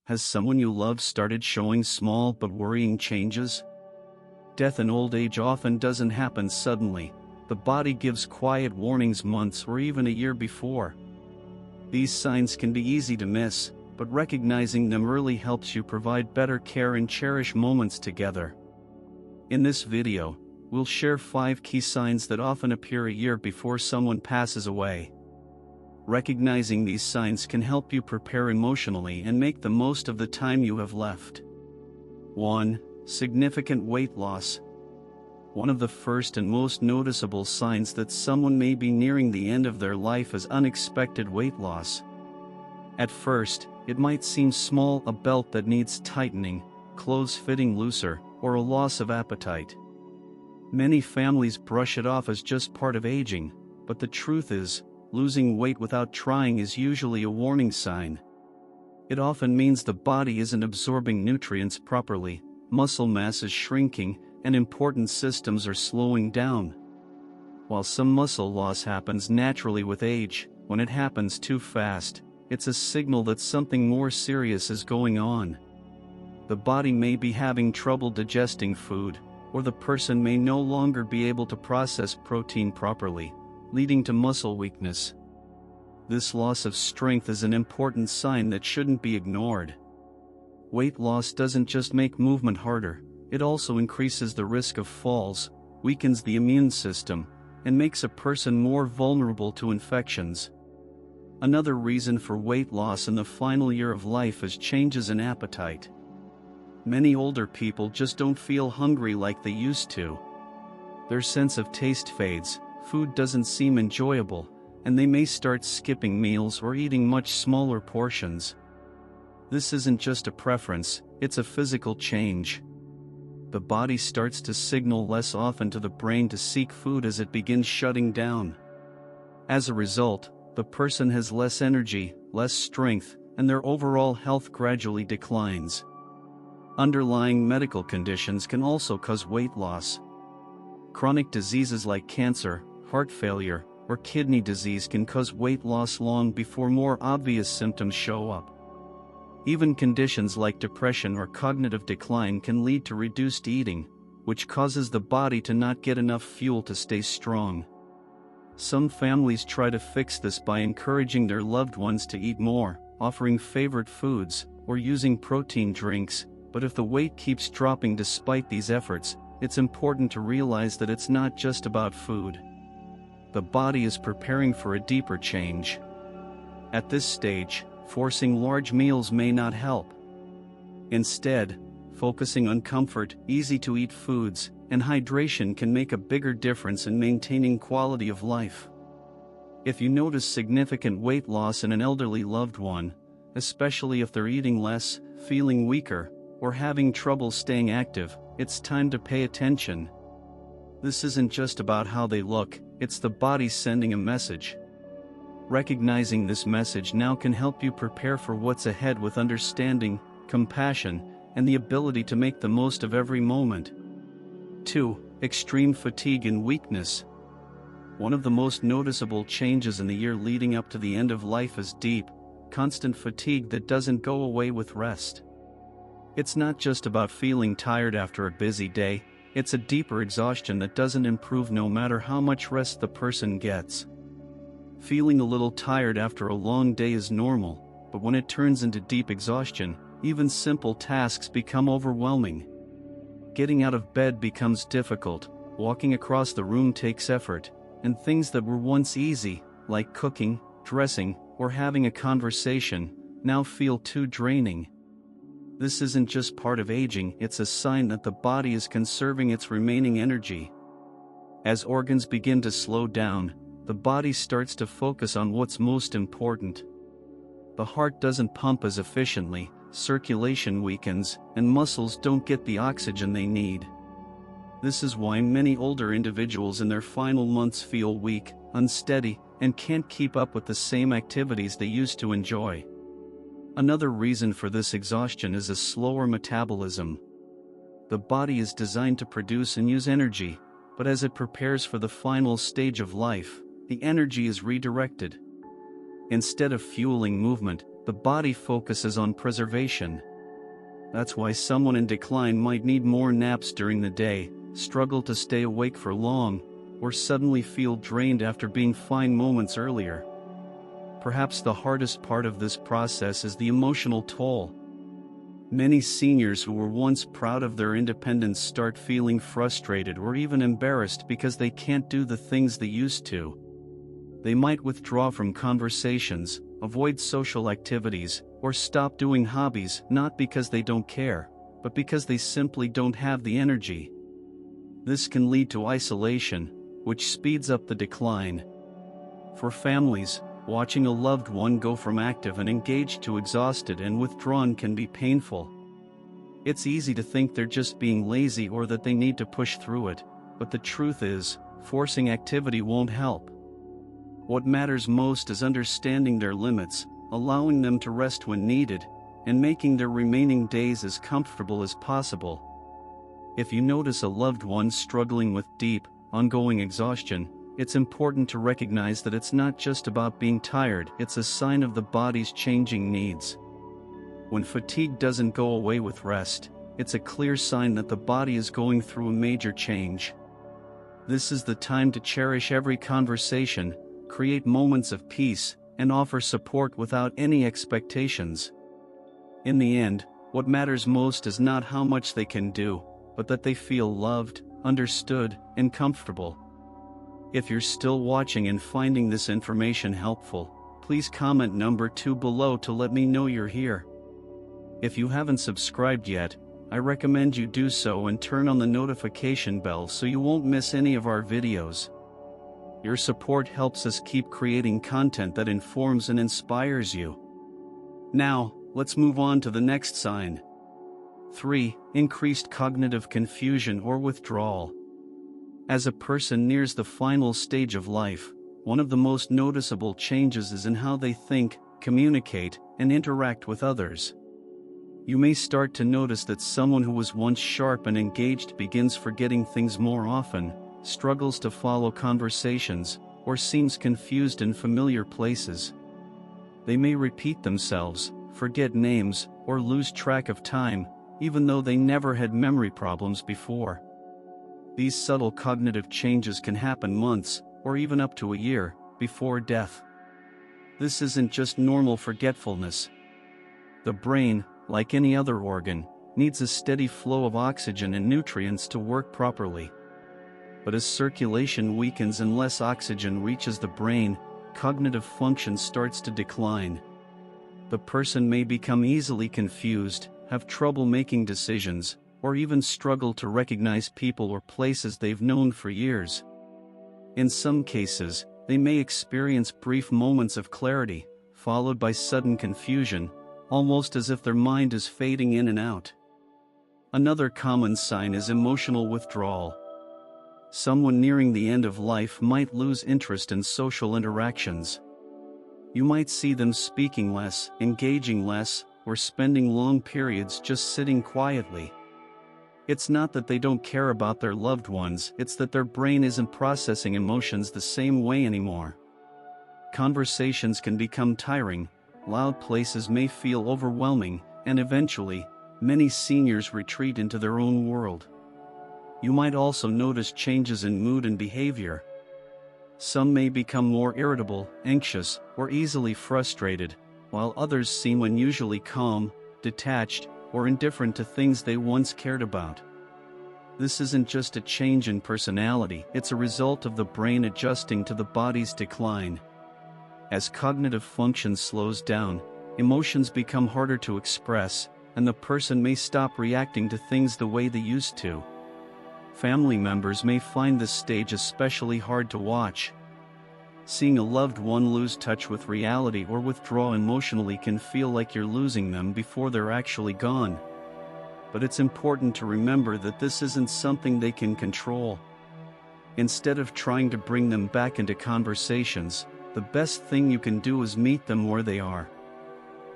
Has someone you love started showing small but worrying changes? Death in old age often doesn't happen suddenly. The body gives quiet warnings months or even a year before. These signs can be easy to miss, but recognizing them early helps you provide better care and cherish moments together. In this video, we'll share 5 key signs that often appear a year before someone passes away. Recognizing these signs can help you prepare emotionally and make the most of the time you have left. 1. Significant weight loss. One of the first and most noticeable signs that someone may be nearing the end of their life is unexpected weight loss. At first, it might seem small: a belt that needs tightening, clothes fitting looser, or a loss of appetite. Many families brush it off as just part of aging, but the truth is, losing weight without trying is usually a warning sign. It often means the body isn't absorbing nutrients properly, muscle mass is shrinking, and important systems are slowing down. While some muscle loss happens naturally with age, when it happens too fast, it's a signal that something more serious is going on. The body may be having trouble digesting food, or the person may no longer be able to process protein properly, leading to muscle weakness. This loss of strength is an important sign that shouldn't be ignored. Weight loss doesn't just make movement harder, it also increases the risk of falls, weakens the immune system, and makes a person more vulnerable to infections. Another reason for weight loss in the final year of life is changes in appetite. Many older people just don't feel hungry like they used to. Their sense of taste fades, food doesn't seem enjoyable, and they may start skipping meals or eating much smaller portions. This isn't just a preference, it's a physical change. The body starts to signal less often to the brain to seek food as it begins shutting down. As a result, the person has less energy, less strength, and their overall health gradually declines. Underlying medical conditions can also cause weight loss. Chronic diseases like cancer, heart failure, or kidney disease can cause weight loss long before more obvious symptoms show up. Even conditions like depression or cognitive decline can lead to reduced eating, which causes the body to not get enough fuel to stay strong. Some families try to fix this by encouraging their loved ones to eat more, offering favorite foods, or using protein drinks, but if the weight keeps dropping despite these efforts, it's important to realize that it's not just about food. The body is preparing for a deeper change. At this stage, forcing large meals may not help. Instead, focusing on comfort, easy-to-eat foods, and hydration can make a bigger difference in maintaining quality of life. If you notice significant weight loss in an elderly loved one, especially if they're eating less, feeling weaker, or having trouble staying active, it's time to pay attention. This isn't just about how they look, it's the body sending a message. Recognizing this message now can help you prepare for what's ahead with understanding, compassion, and the ability to make the most of every moment. 2. Extreme fatigue and weakness. One of the most noticeable changes in the year leading up to the end of life is deep, constant fatigue that doesn't go away with rest. It's not just about feeling tired after a busy day, it's a deeper exhaustion that doesn't improve no matter how much rest the person gets. Feeling a little tired after a long day is normal, but when it turns into deep exhaustion, even simple tasks become overwhelming. Getting out of bed becomes difficult, walking across the room takes effort, and things that were once easy, like cooking, dressing, or having a conversation, now feel too draining. This isn't just part of aging, it's a sign that the body is conserving its remaining energy. As organs begin to slow down, the body starts to focus on what's most important. The heart doesn't pump as efficiently, circulation weakens, and muscles don't get the oxygen they need. This is why many older individuals in their final months feel weak, unsteady, and can't keep up with the same activities they used to enjoy. Another reason for this exhaustion is a slower metabolism. The body is designed to produce and use energy, but as it prepares for the final stage of life, the energy is redirected. Instead of fueling movement, The body focuses on preservation. That's why someone in decline might need more naps during the day, struggle to stay awake for long, or suddenly feel drained after being fine moments earlier. Perhaps the hardest part of this process is the emotional toll. Many seniors who were once proud of their independence start feeling frustrated or even embarrassed because they can't do the things they used to. They might withdraw from conversations, avoid social activities, or stop doing hobbies not because they don't care, but because they simply don't have the energy. This can lead to isolation, which speeds up the decline. For families, watching a loved one go from active and engaged to exhausted and withdrawn can be painful. It's easy to think they're just being lazy or that they need to push through it, but the truth is, forcing activity won't help. What matters most is understanding their limits, allowing them to rest when needed, and making their remaining days as comfortable as possible. If you notice a loved one struggling with deep, ongoing exhaustion, it's important to recognize that it's not just about being tired, it's a sign of the body's changing needs. When fatigue doesn't go away with rest, it's a clear sign that the body is going through a major change. This is the time to cherish every conversation, create moments of peace, and offer support without any expectations. In the end, what matters most is not how much they can do, but that they feel loved, understood, and comfortable. If you're still watching and finding this information helpful, please comment number 2 below to let me know you're here. If you haven't subscribed yet, I recommend you do so and turn on the notification bell so you won't miss any of our videos. Your support helps us keep creating content that informs and inspires you. Now, let's move on to the next sign. 3. Increased cognitive confusion or withdrawal. As a person nears the final stage of life, one of the most noticeable changes is in how they think, communicate, and interact with others. You may start to notice that someone who was once sharp and engaged begins forgetting things more often, struggles to follow conversations, or seems confused in familiar places. They may repeat themselves, forget names, or lose track of time, even though they never had memory problems before. These subtle cognitive changes can happen months, or even up to a year, before death. This isn't just normal forgetfulness. The brain, like any other organ, needs a steady flow of oxygen and nutrients to work properly. But as circulation weakens and less oxygen reaches the brain, cognitive function starts to decline. The person may become easily confused, have trouble making decisions, or even struggle to recognize people or places they've known for years. In some cases, they may experience brief moments of clarity, followed by sudden confusion, almost as if their mind is fading in and out. Another common sign is emotional withdrawal. Someone nearing the end of life might lose interest in social interactions. You might see them speaking less, engaging less, or spending long periods just sitting quietly. It's not that they don't care about their loved ones, it's that their brain isn't processing emotions the same way anymore. Conversations can become tiring, loud places may feel overwhelming, and eventually, many seniors retreat into their own world. You might also notice changes in mood and behavior. Some may become more irritable, anxious, or easily frustrated, while others seem unusually calm, detached, or indifferent to things they once cared about. This isn't just a change in personality, it's a result of the brain adjusting to the body's decline. As cognitive function slows down, emotions become harder to express, and the person may stop reacting to things the way they used to. Family members may find this stage especially hard to watch. Seeing a loved one lose touch with reality or withdraw emotionally can feel like you're losing them before they're actually gone. But it's important to remember that this isn't something they can control. Instead of trying to bring them back into conversations, the best thing you can do is meet them where they are.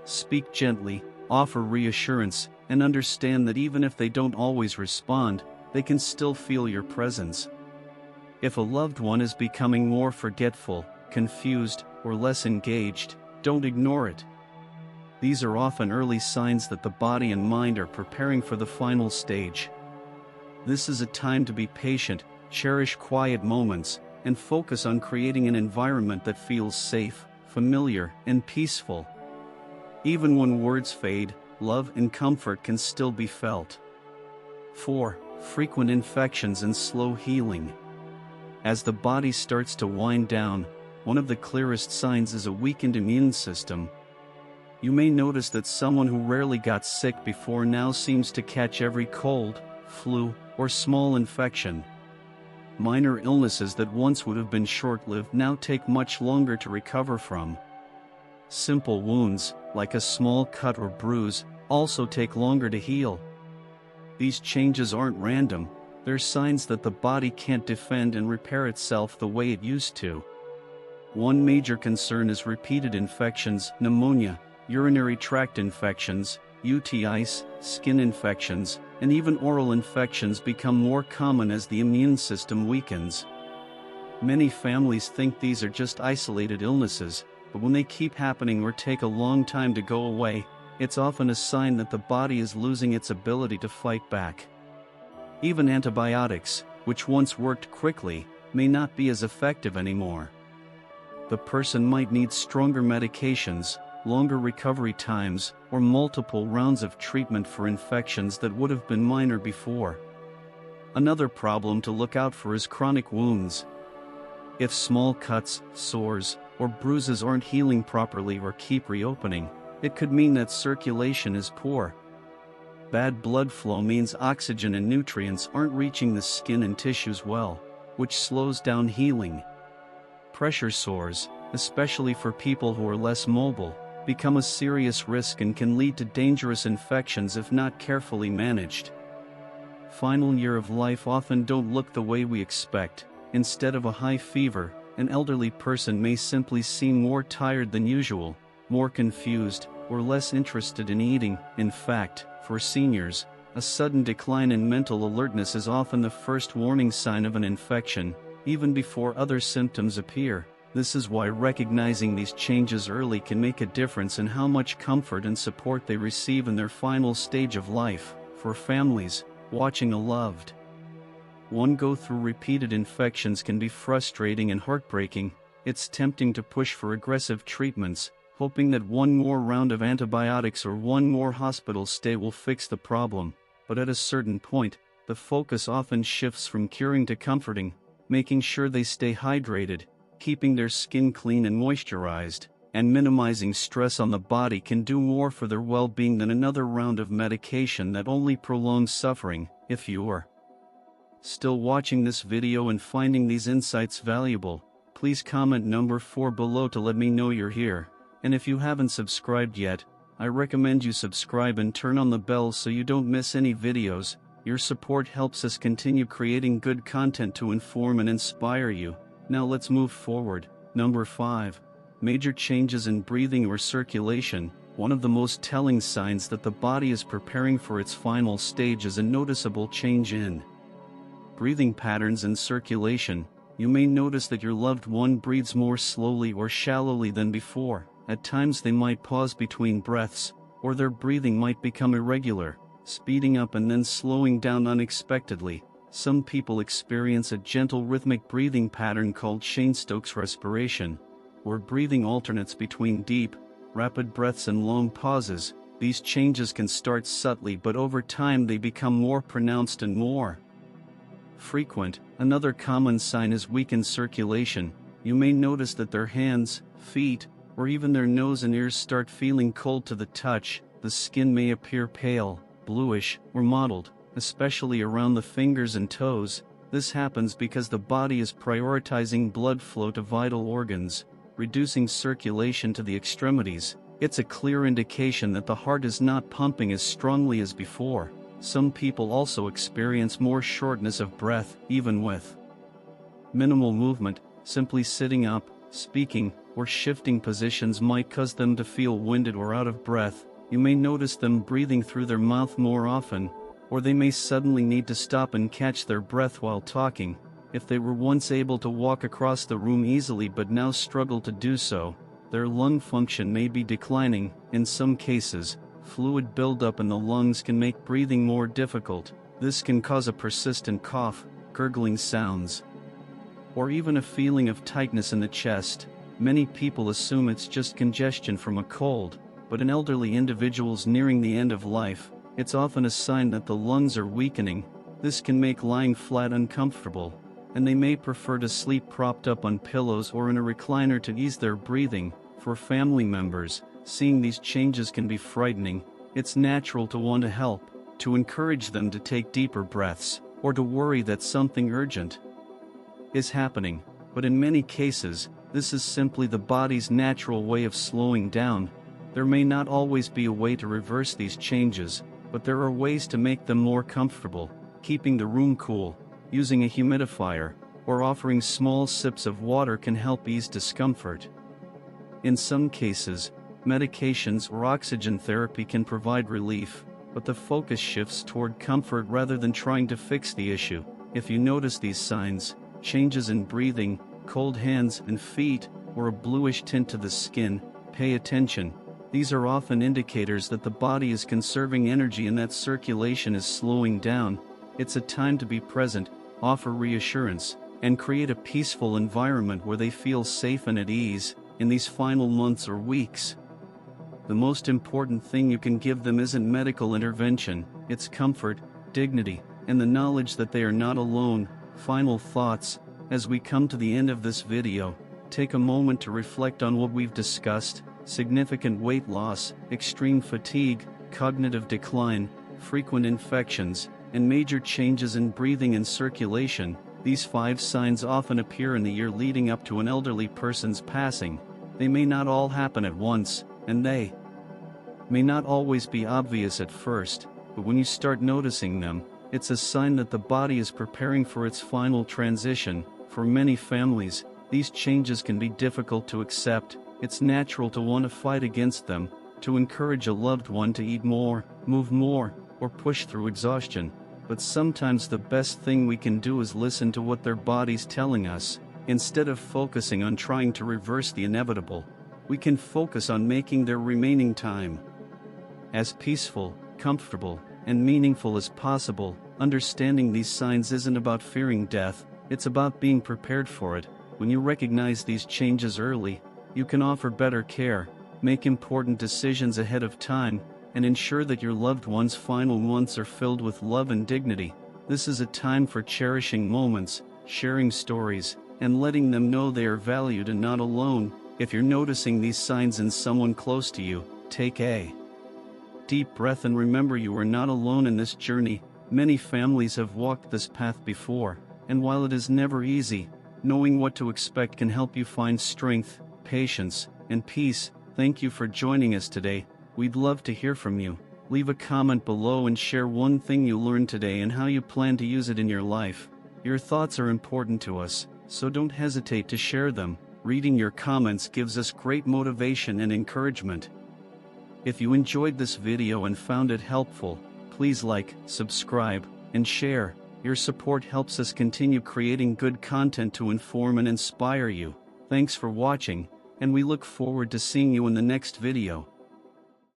Speak gently, offer reassurance, and understand that even if they don't always respond, they can still feel your presence. If a loved one is becoming more forgetful, confused, or less engaged, don't ignore it. These are often early signs that the body and mind are preparing for the final stage. This is a time to be patient, cherish quiet moments, and focus on creating an environment that feels safe, familiar, and peaceful. Even when words fade, love and comfort can still be felt. 4. Frequent infections and slow healing. As the body starts to wind down, one of the clearest signs is a weakened immune system. You may notice that someone who rarely got sick before now seems to catch every cold, flu, or small infection. Minor illnesses that once would have been short-lived now take much longer to recover from. Simple wounds, like a small cut or bruise, also take longer to heal. These changes aren't random, they're signs that the body can't defend and repair itself the way it used to. One major concern is repeated infections, pneumonia, urinary tract infections, UTIs, skin infections, and even oral infections become more common as the immune system weakens. Many families think these are just isolated illnesses, but when they keep happening or take a long time to go away, it's often a sign that the body is losing its ability to fight back. Even antibiotics, which once worked quickly, may not be as effective anymore. The person might need stronger medications, longer recovery times, or multiple rounds of treatment for infections that would have been minor before. Another problem to look out for is chronic wounds. If small cuts, sores, or bruises aren't healing properly or keep reopening, it could mean that circulation is poor. Bad blood flow means oxygen and nutrients aren't reaching the skin and tissues well, which slows down healing. Pressure sores, especially for people who are less mobile, become a serious risk and can lead to dangerous infections if not carefully managed. Final year of life often don't look the way we expect. Instead of a high fever, an elderly person may simply seem more tired than usual, more confused, or less interested in eating. In fact, for seniors, a sudden decline in mental alertness is often the first warning sign of an infection, even before other symptoms appear. This is why recognizing these changes early can make a difference in how much comfort and support they receive in their final stage of life. For families, watching a loved one go through repeated infections can be frustrating and heartbreaking. It's tempting to push for aggressive treatments, hoping that one more round of antibiotics or one more hospital stay will fix the problem. But at a certain point, the focus often shifts from curing to comforting, making sure they stay hydrated, keeping their skin clean and moisturized, and minimizing stress on the body can do more for their well-being than another round of medication that only prolongs suffering. If you're still watching this video and finding these insights valuable, please comment number 4 below to let me know you're here. And if you haven't subscribed yet, I recommend you subscribe and turn on the bell so you don't miss any videos. Your support helps us continue creating good content to inform and inspire you. Now let's move forward. Number 5. Major changes in breathing or circulation. One of the most telling signs that the body is preparing for its final stage is a noticeable change in breathing patterns and circulation. You may notice that your loved one breathes more slowly or shallowly than before. At times they might pause between breaths, or their breathing might become irregular, speeding up and then slowing down unexpectedly. Some people experience a gentle rhythmic breathing pattern called Cheyne-Stokes respiration, where breathing alternates between deep, rapid breaths and long pauses. These changes can start subtly, but over time they become more pronounced and more frequent. Another common sign is weakened circulation. You may notice that their hands, feet, or even their nose and ears start feeling cold to the touch. The skin may appear pale, bluish, or mottled, especially around the fingers and toes. This happens because the body is prioritizing blood flow to vital organs, reducing circulation to the extremities. It's a clear indication that the heart is not pumping as strongly as before. Some people also experience more shortness of breath, even with minimal movement. Simply sitting up, speaking, or shifting positions might cause them to feel winded or out of breath. You may notice them breathing through their mouth more often, or they may suddenly need to stop and catch their breath while talking. If they were once able to walk across the room easily but now struggle to do so, their lung function may be declining. In some cases, fluid buildup in the lungs can make breathing more difficult. This can cause a persistent cough, gurgling sounds, or even a feeling of tightness in the chest. Many people assume it's just congestion from a cold, but in elderly individuals nearing the end of life, it's often a sign that the lungs are weakening. This can make lying flat uncomfortable, and they may prefer to sleep propped up on pillows or in a recliner to ease their breathing. For family members, seeing these changes can be frightening. It's natural to want to help, to encourage them to take deeper breaths, or to worry that something urgent is happening. But in many cases, this is simply the body's natural way of slowing down. There may not always be a way to reverse these changes, but there are ways to make them more comfortable. Keeping the room cool, using a humidifier, or offering small sips of water can help ease discomfort. In some cases, medications or oxygen therapy can provide relief, but the focus shifts toward comfort rather than trying to fix the issue. If you notice these signs, changes in breathing, cold hands and feet, or a bluish tint to the skin, pay attention. These are often indicators that the body is conserving energy and that circulation is slowing down. It's a time to be present, offer reassurance, and create a peaceful environment where they feel safe and at ease. In these final months or weeks, the most important thing you can give them isn't medical intervention, it's comfort, dignity, and the knowledge that they are not alone. Final thoughts. As we come to the end of this video, take a moment to reflect on what we've discussed: significant weight loss, extreme fatigue, cognitive decline, frequent infections, and major changes in breathing and circulation. These 5 signs often appear in the year leading up to an elderly person's passing. They may not all happen at once, and they may not always be obvious at first, but when you start noticing them, it's a sign that the body is preparing for its final transition. For many families, these changes can be difficult to accept. It's natural to want to fight against them, to encourage a loved one to eat more, move more, or push through exhaustion. But sometimes the best thing we can do is listen to what their body's telling us. Instead of focusing on trying to reverse the inevitable, we can focus on making their remaining time as peaceful, comfortable, and meaningful as possible. Understanding these signs isn't about fearing death, it's about being prepared for it. When you recognize these changes early, you can offer better care, make important decisions ahead of time, and ensure that your loved one's final months are filled with love and dignity. This is a time for cherishing moments, sharing stories, and letting them know they are valued and not alone. If you're noticing these signs in someone close to you, take a deep breath and remember you are not alone in this journey. Many families have walked this path before, and while it is never easy, knowing what to expect can help you find strength, patience, and peace. Thank you for joining us today. We'd love to hear from you. Leave a comment below and share one thing you learned today and how you plan to use it in your life. Your thoughts are important to us, so don't hesitate to share them. Reading your comments gives us great motivation and encouragement. If you enjoyed this video and found it helpful, please like, subscribe, and share. Your support helps us continue creating good content to inform and inspire you. Thanks for watching, and we look forward to seeing you in the next video.